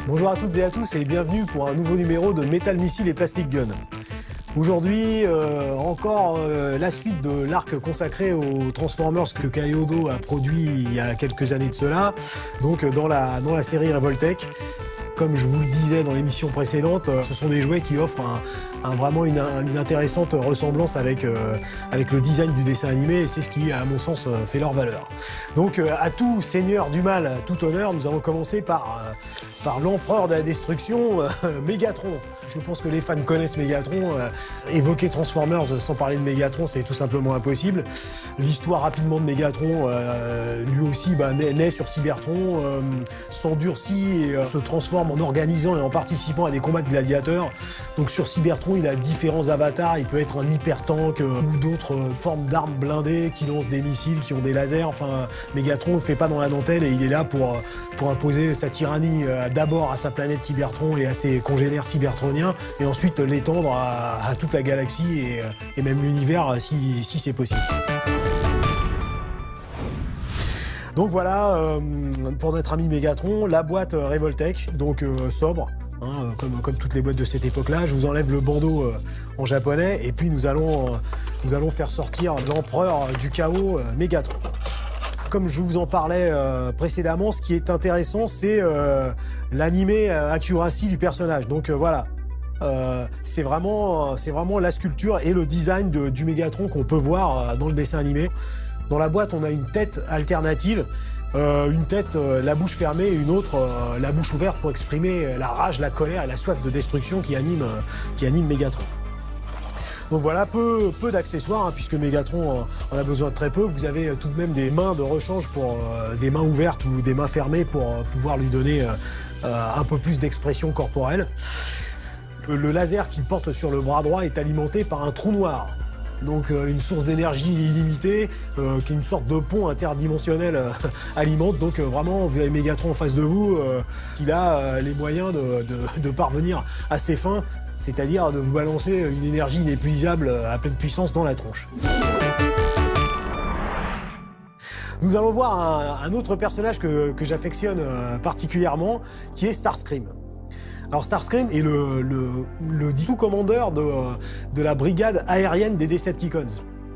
Bonjour à toutes et à tous et bienvenue pour un nouveau numéro de Metal Missile et Plastic Gun. Aujourd'hui, encore la suite de l'arc consacré aux Transformers que Kaiyodo a produit il y a quelques années de cela, donc dans la série Revoltech. Comme je vous le disais dans l'émission précédente, ce sont des jouets qui offrent vraiment une intéressante ressemblance avec le design du dessin animé, et c'est ce qui, à mon sens, fait leur valeur. Donc, à tout seigneur du mal, tout honneur, nous allons commencer par l'empereur de la destruction, Megatron. Je pense que les fans connaissent Megatron. Évoquer Transformers sans parler de Megatron, c'est tout simplement impossible. L'histoire rapidement de Megatron, lui aussi, naît sur Cybertron, s'endurcit et se transforme en organisant et en participant à des combats de gladiateurs. Donc sur Cybertron, il a différents avatars. Il peut être un hyper-tank ou d'autres formes d'armes blindées qui lancent des missiles, qui ont des lasers. Enfin, Megatron ne fait pas dans la dentelle et il est là pour imposer sa tyrannie d'abord à sa planète Cybertron et à ses congénères cybertroniens, et ensuite l'étendre à toute la galaxie et même l'univers si c'est possible. Donc voilà, pour notre ami Megatron, la boîte Revoltech, donc sobre, hein, comme toutes les boîtes de cette époque-là. Je vous enlève le bandeau en japonais et puis nous allons faire sortir l'empereur du chaos, Megatron. Comme je vous en parlais précédemment, ce qui est intéressant, c'est l'animé accuracy du personnage. Donc voilà, c'est vraiment la sculpture et le design du Megatron qu'on peut voir dans le dessin animé. Dans la boîte, on a une tête alternative, une tête la bouche fermée et une autre la bouche ouverte pour exprimer la rage, la colère et la soif de destruction qui anime Megatron. Donc voilà, peu d'accessoires, hein, puisque Megatron en a besoin de très peu. Vous avez tout de même des mains de rechange pour des mains ouvertes ou des mains fermées pour pouvoir lui donner un peu plus d'expression corporelle. Le laser qu'il porte sur le bras droit est alimenté par un trou noir. Donc une source d'énergie illimitée, qui est une sorte de pont interdimensionnel alimente. Donc vraiment, vous avez Megatron en face de vous, qui a les moyens de parvenir à ses fins, c'est-à-dire de vous balancer une énergie inépuisable à pleine puissance dans la tronche. Nous allons voir un autre personnage que j'affectionne particulièrement, qui est Starscream. Alors Starscream est le sous-commandeur de la brigade aérienne des Decepticons.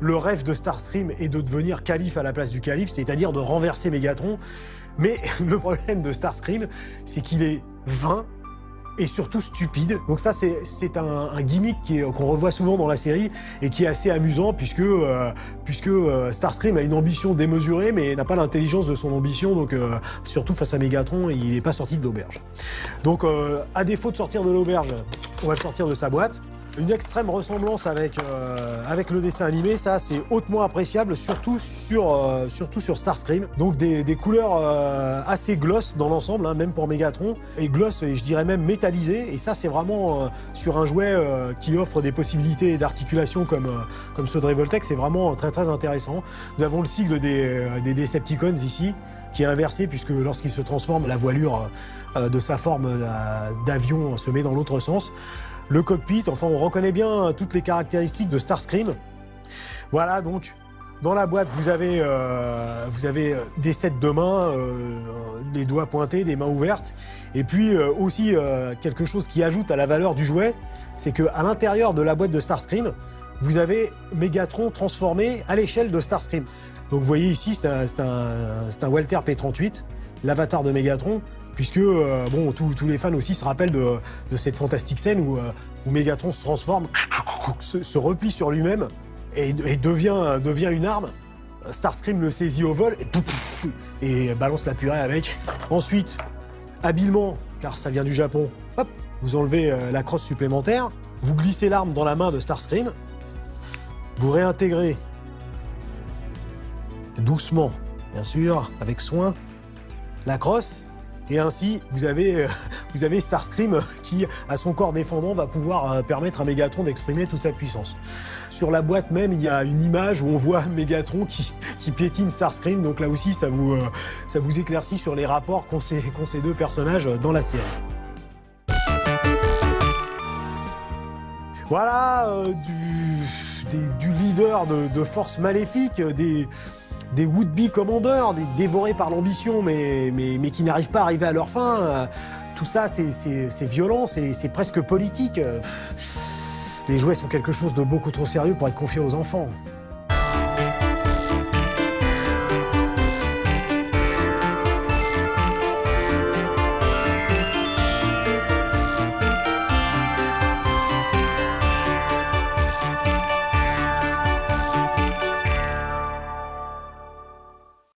Le rêve de Starscream est de devenir calife à la place du calife, c'est-à-dire de renverser Megatron. Mais le problème de Starscream, c'est qu'il est vain et surtout stupide. Donc ça, c'est un gimmick qu'on revoit souvent dans la série et qui est assez amusant puisque Starscream a une ambition démesurée mais n'a pas l'intelligence de son ambition, donc surtout face à Megatron, il n'est pas sorti de l'auberge. Donc à défaut de sortir de l'auberge, on va le sortir de sa boîte. Une extrême ressemblance avec le dessin animé, ça c'est hautement appréciable, surtout sur Starscream. Donc des couleurs assez gloss dans l'ensemble, hein, même pour Megatron, et gloss et je dirais même métallisé, et ça c'est vraiment sur un jouet qui offre des possibilités d'articulation comme ceux de Revoltech, c'est vraiment très très intéressant. Nous avons le sigle des Decepticons ici, qui est inversé puisque lorsqu'il se transforme, la voilure de sa forme d'avion se met dans l'autre sens. Le cockpit, enfin on reconnaît bien toutes les caractéristiques de Starscream. Voilà, donc dans la boîte vous avez des sets de mains, les doigts pointés, des mains ouvertes, et puis aussi quelque chose qui ajoute à la valeur du jouet, c'est qu'à l'intérieur de la boîte de Starscream, vous avez Megatron transformé à l'échelle de Starscream. Donc vous voyez ici, c'est un Walter P38, l'avatar de Megatron, puisque tous les fans aussi se rappellent de cette fantastique scène où Megatron se transforme, se replie sur lui-même et devient une arme. Starscream le saisit au vol et balance la purée avec. Ensuite, habilement, car ça vient du Japon, hop, vous enlevez la crosse supplémentaire, vous glissez l'arme dans la main de Starscream, vous réintégrez doucement, bien sûr, avec soin, la crosse. Et ainsi, vous avez Starscream qui, à son corps défendant, va pouvoir permettre à Megatron d'exprimer toute sa puissance. Sur la boîte même, il y a une image où on voit Megatron qui piétine Starscream. Donc là aussi, ça vous éclaircit sur les rapports qu'ont ces deux personnages dans la série. Voilà, du leader de forces maléfiques, des would-be commanders, des dévorés par l'ambition, mais qui n'arrivent pas à arriver à leur fin. tout ça, c'est violent, c'est presque politique. Les jouets sont quelque chose de beaucoup trop sérieux pour être confiés aux enfants.